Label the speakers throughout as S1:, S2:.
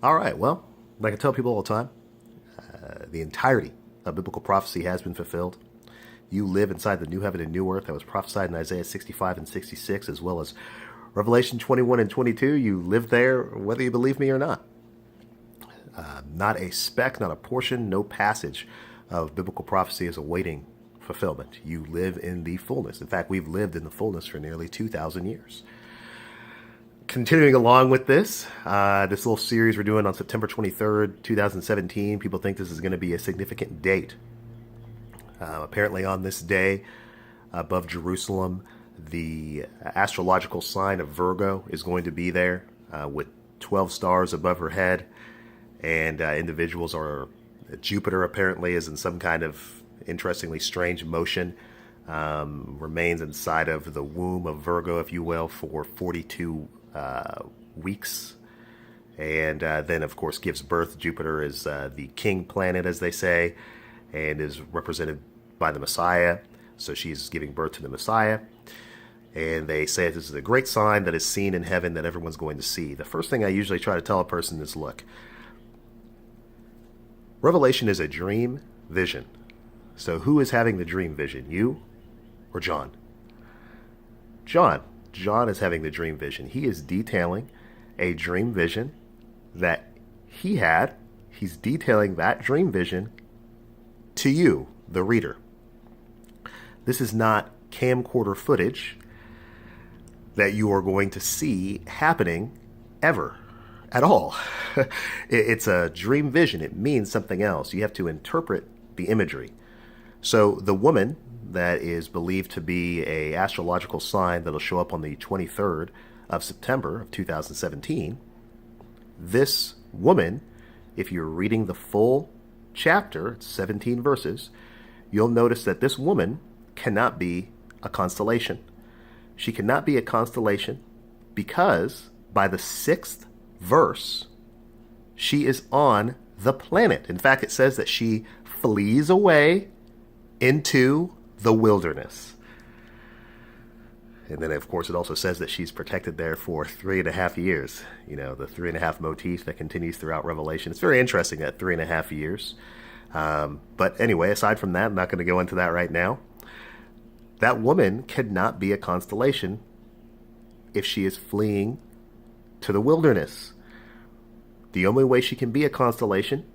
S1: All right, well, like I tell people all the time, the entirety of biblical prophecy has been fulfilled. You live inside the new heaven and new earth that was prophesied in Isaiah 65 and 66, as well as Revelation 21 and 22. You live there whether you believe me or not. Not a speck, not a portion, no passage of biblical prophecy is awaiting fulfillment. You live in the fullness. In fact, we've lived in the fullness for nearly 2,000 years. Continuing along with this little series we're doing on September 23rd, 2017, people think this is going to be a significant date. Apparently on this day, above Jerusalem, the astrological sign of Virgo is going to be there with 12 stars above her head. And individuals are, Jupiter apparently is in some kind of interestingly strange motion, remains inside of the womb of Virgo, if you will, for 42 weeks. And then, of course, gives birth. Jupiter is the king planet, as they say, and is represented by the Messiah. So she's giving birth to the Messiah. And they say this is a great sign that is seen in heaven that everyone's going to see. The first thing I usually try to tell a person is, look, Revelation is a dream vision. So who is having the dream vision, you or John? John. John is having the dream vision. He is detailing a dream vision that he had. He's detailing that dream vision to you, the reader. This is not camcorder footage that you are going to see happening ever at all. It's a dream vision. It means something else. You have to interpret the imagery. So the woman that is believed to be a astrological sign that'll show up on the 23rd of September of 2017, this woman, if you're reading the full chapter, it's 17 verses, you'll notice that this woman cannot be a constellation. She cannot be a constellation because by the 6th verse, she is on the planet. In fact, it says that she flees away into the wilderness. And then, of course, it also says that she's protected there for 3.5 years. You know, the 3.5 motif that continues throughout Revelation. It's very interesting, that 3.5 years. But anyway, aside from that, I'm not going to go into that right now. That woman cannot be a constellation if she is fleeing to the wilderness. The only way she can be a constellation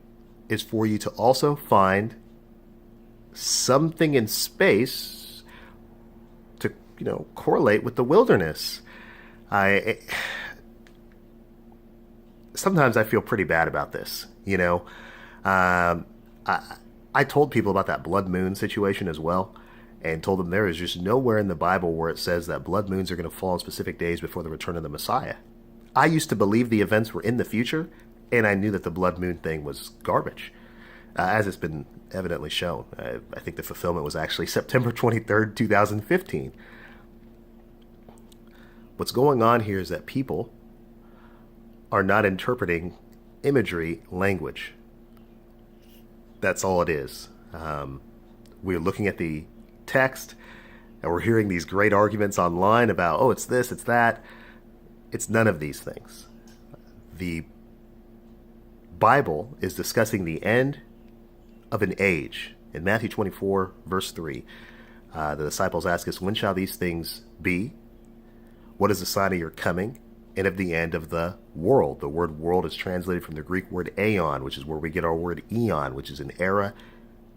S1: is for you to also find something in space to, correlate with the wilderness. Sometimes I feel pretty bad about this, I told people about that blood moon situation as well, and told them there is just nowhere in the Bible where it says that blood moons are going to fall on specific days before the return of the Messiah. I used to believe the events were in the future, and I knew that the blood moon thing was garbage, as it's been evidently shown. I think the fulfillment was actually September 23rd, 2015. What's going on here is that people are not interpreting imagery language. That's all it is. We're looking at the text, and we're hearing these great arguments online about, oh, it's this, it's that. It's none of these things. The Bible is discussing the end of an age. In Matthew 24, verse 3, the disciples ask us, when shall these things be? What is the sign of your coming and of the end of the world? The word world is translated from the Greek word aeon, which is where we get our word eon, which is an era,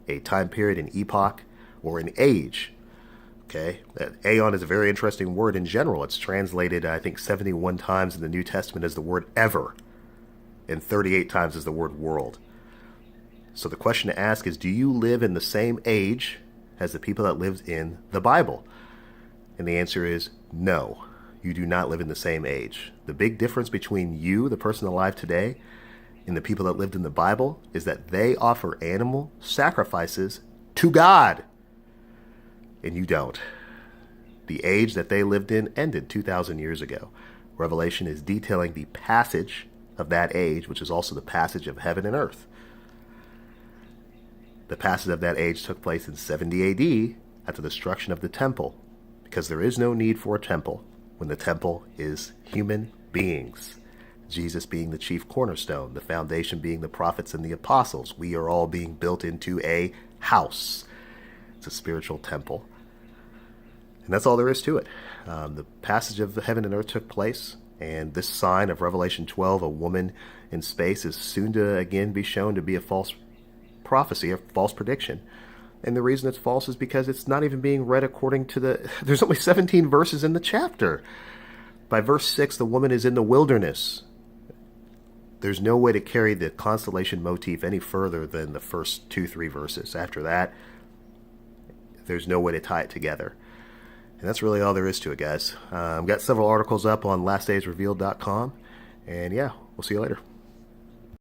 S1: a time period, an epoch, or an age. Okay, aeon is a very interesting word in general. It's translated, I think, 71 times in the New Testament as the word ever, and 38 times as the word world. So the question to ask is, do you live in the same age as the people that lived in the Bible? And the answer is no, you do not live in the same age. The big difference between you, the person alive today, and the people that lived in the Bible is that they offer animal sacrifices to God. And you don't. The age that they lived in ended 2,000 years ago. Revelation is detailing the passage of that age, which is also the passage of heaven and earth. The passage of that age took place in 70 AD at the destruction of the temple, because there is no need for a temple when the temple is human beings. Jesus being the chief cornerstone, the foundation being the prophets and the apostles. We are all being built into a house. It's a spiritual temple. And that's all there is to it. The passage of heaven and earth took place, and this sign of Revelation 12, a woman in space, is soon to again be shown to be a false prophecy, a false prediction. And the reason it's false is because it's not even being read according to there's only 17 verses in the chapter. By verse 6, the woman is in the wilderness. There's no way to carry the constellation motif any further than the first 2-3 verses. After that, there's no way to tie it together. And that's really all there is to it, guys. I've got several articles up on lastdaysrevealed.com. And yeah, we'll see you later.